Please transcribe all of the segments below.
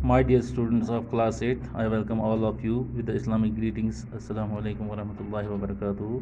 My dear students of class 8, I welcome all of you with the Islamic greetings. Assalamu alaikum warahmatullahi wabarakatuh.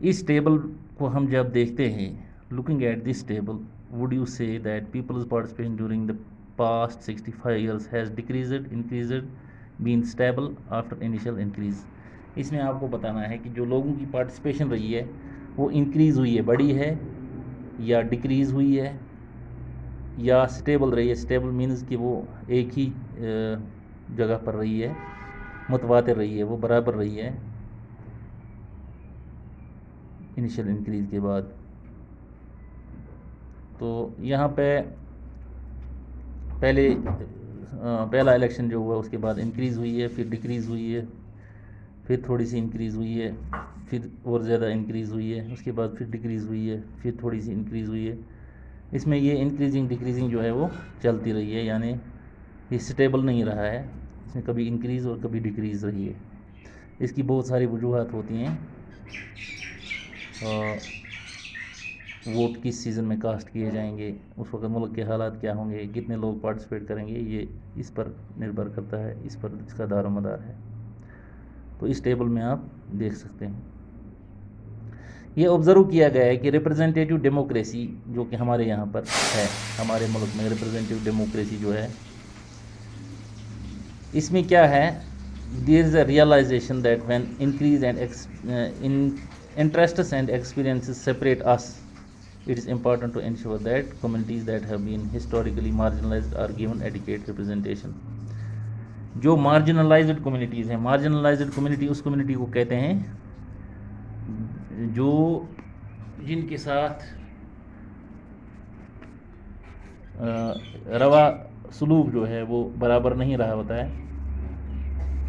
اس table کو ہم جب دیکھتے ہیں، looking at this table would you say that people's participation during the past 65 years has decreased increased been stable after initial increase. اس میں آپ کو بتانا ہے کہ جو لوگوں کی پارٹیسپیشن رہی ہے وہ انکریز ہوئی ہے، بڑھی ہے، یا ڈکریز ہوئی ہے، یا اسٹیبل رہی ہے. اسٹیبل مینز کہ وہ ایک ہی جگہ پر رہی ہے، متواتر رہی ہے، وہ برابر رہی ہے انیشیل انکریز کے بعد. تو یہاں پہ پہلا الیکشن جو ہوا اس کے بعد انکریز ہوئی ہے، پھر ڈکریز ہوئی ہے، پھر تھوڑی سی انکریز ہوئی ہے، پھر اور زیادہ انکریز ہوئی ہے، اس کے بعد پھر ڈکریز ہوئی ہے، پھر تھوڑی سی انکریز ہوئی ہے. اس میں یہ انکریزنگ ڈکریزنگ جو ہے وہ چلتی رہی ہے، یعنی یہ اسٹیبل نہیں رہا ہے، اس میں کبھی انکریز اور کبھی ڈکریز رہی ہے. اس کی بہت ساری وجوہات ہوتی ہیں. ووٹ کس سیزن میں کاسٹ کیے جائیں گے، اس وقت ملک کے حالات کیا ہوں گے، کتنے لوگ پارٹیسپیٹ کریں گے، یہ اس پر نربھر کرتا ہے، اس پر اس کا دار و مدار ہے. تو اس ٹیبل میں آپ دیکھ سکتے ہیں. یہ آبزرو کیا گیا ہے کہ ریپرزنٹیٹیو ڈیموکریسی جو کہ ہمارے یہاں پر ہے، ہمارے ملک میں ریپرزنٹیٹیو ڈیموکریسی جو ہے، اس میں کیا ہے، there is a realisation that when increase and interests and experiences separate us, it is important to ensure that communities that have been historically marginalized are given adequate representation. جو marginalized communities ہیں، marginalized community اس community کو کہتے ہیں جو جن کے ساتھ روا سلوک جو ہے وہ برابر نہیں رہا ہوتا ہے،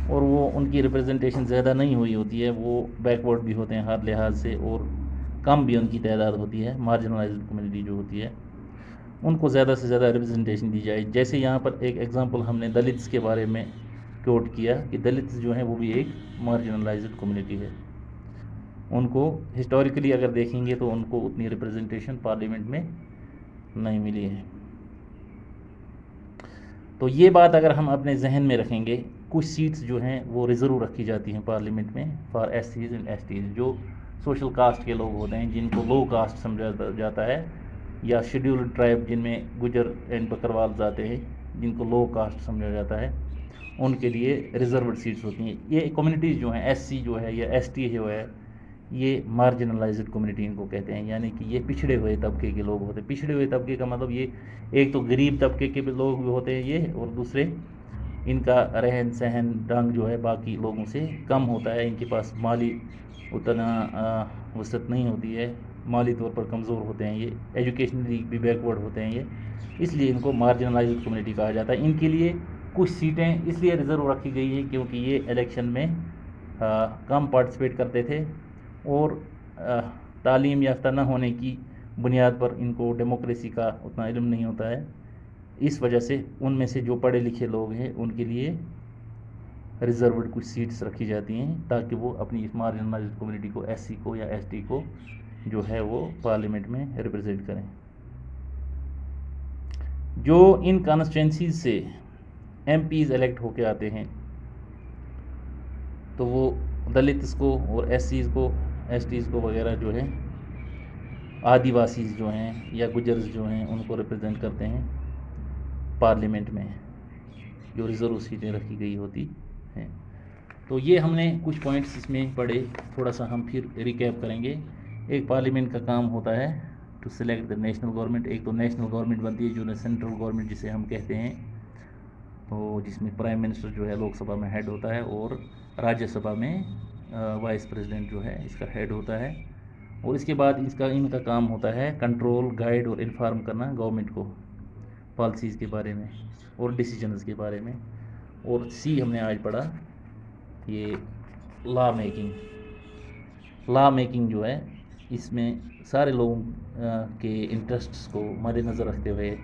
اور وہ ان کی ریپرزنٹیشن زیادہ نہیں ہوئی ہوتی ہے، وہ بیکورڈ بھی ہوتے ہیں ہر لحاظ سے، اور کم بھی ان کی تعداد ہوتی ہے. مارجنلائزڈ کمیونٹی جو ہوتی ہے ان کو زیادہ سے زیادہ ریپرزنٹیشن دی جائے. جیسے یہاں پر ایک ایگزامپل ہم نے دلتس کے بارے میں کوٹ کیا کہ دلتس جو ہیں وہ بھی ایک مارجنلائزڈ کمیونٹی ہے. ان کو ہسٹوریکلی اگر دیکھیں گے تو ان کو اتنی ریپرزنٹیشن پارلیمنٹ میں نہیں ملی ہے. تو یہ بات اگر ہم اپنے ذہن میں رکھیں گے، کچھ سیٹس جو ہیں وہ ریزرو رکھی جاتی ہیں پارلیمنٹ میں فار ایس سیز اینڈ ایس ٹیز، جو سوشل کاسٹ کے لوگ ہوتے ہیں، جن کو لو کاسٹ سمجھا جاتا ہے، یا شیڈیولڈ ٹرائب جن میں گجر اینڈ بکروال آتے ہیں، جن کو لو کاسٹ سمجھا جاتا ہے، ان کے لیے ریزروڈ سیٹس ہوتی ہیں. یہ کمیونٹیز جو ہیں، ایس سی جو ہے یا ایس ٹی جو ہے، یہ مارجنلائزڈ کمیونٹی ان کو کہتے ہیں، یعنی کہ یہ پچھڑے ہوئے طبقے کے لوگ ہوتے ہیں. پچھڑے ہوئے طبقے کا مطلب یہ ایک تو غریب طبقے کے بھی لوگ بھی ہوتے ہیں یہ، اور دوسرے ان کا رہن سہن ڈھنگ جو ہے باقی لوگوں سے کم ہوتا ہے، ان کے پاس مالی اتنا وسعت نہیں ہوتی ہے، مالی طور پر کمزور ہوتے ہیں، یہ ایجوکیشنلی بھی بیکورڈ ہوتے ہیں، یہ اس لیے ان کو مارجنلائزڈ کمیونٹی کہا جاتا ہے. ان کے لیے کچھ سیٹیں اس لیے ریزرو رکھی گئی ہیں کیونکہ یہ الیکشن میں کم پارٹیسپیٹ کرتے تھے، اور تعلیم یافتہ نہ ہونے کی بنیاد پر ان کو ڈیموکریسی کا اتنا علم نہیں ہوتا ہے. اس وجہ سے ان میں سے جو پڑھے لکھے لوگ ہیں ان کے لیے ریزروڈ کچھ سیٹس رکھی جاتی ہیں تاکہ وہ اپنی اس مارجنلائزڈ کمیونٹی کو، ایس سی کو یا ایس ٹی کو جو ہے وہ پارلیمنٹ میں ریپرزینٹ کریں. جو ان کانسٹیٹوئنسیز سے ایم پیز الیکٹ ہو کے آتے ہیں تو وہ دلتس کو اور ایس سیز کو، ایس ٹیز کو وغیرہ جو ہے، آدی واسیز جو ہیں یا گجرز جو ہیں، ان کو ریپرزینٹ کرتے ہیں پارلیمنٹ میں، جو ریزرو سیٹیں رکھی گئی ہوتی ہیں. تو یہ ہم نے کچھ پوائنٹس اس میں پڑھے، تھوڑا سا ہم پھر ریکیپ کریں گے. ایک پارلیمنٹ کا کام ہوتا ہے to select the national government. ایک تو نیشنل گورنمنٹ بنتی ہے جو سینٹرل گورنمنٹ جسے ہم کہتے ہیں، تو جس میں پرائم منسٹر جو ہے لوک سبھا میں ہیڈ ہوتا ہے، اور راجیہ سبھا میں وائس پریزیڈنٹ جو ہے اس کا ہیڈ ہوتا ہے. اور اس کے بعد ان کا کام ہوتا ہے کنٹرول، گائیڈ اور انفارم کرنا گورنمنٹ کو پالیسیز کے بارے میں اور ڈیسیجنز کے بارے میں. اور سی ہم نے آج پڑھا یہ لا میکنگ جو ہے، اس میں سارے لوگوں کے انٹرسٹس کو مد نظر رکھتے ہوئے،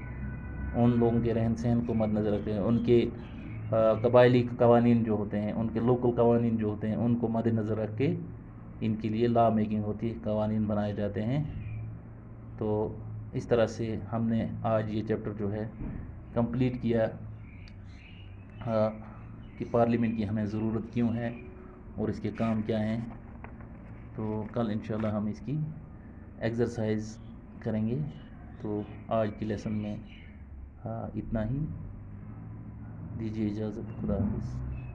ان لوگوں کے رہن سہن کو مد نظر رکھتے ہوئے، ان کے قبائلی قوانین جو ہوتے ہیں، ان کے لوکل قوانین جو ہوتے ہیں، ان کو مد نظر رکھ کے ان کے لیے لا میکنگ ہوتی ہے، قوانین بنائے جاتے ہیں. تو اس طرح سے ہم نے آج یہ چیپٹر جو ہے کمپلیٹ کیا کہ پارلیمنٹ کی ہمیں ضرورت کیوں ہے اور اس کے کام کیا ہیں. تو کل انشاءاللہ ہم اس کی ایکسرسائز کریں گے. تو آج کی لیسن میں اتنا ہی. دیجیے اجازت. خدا حافظ.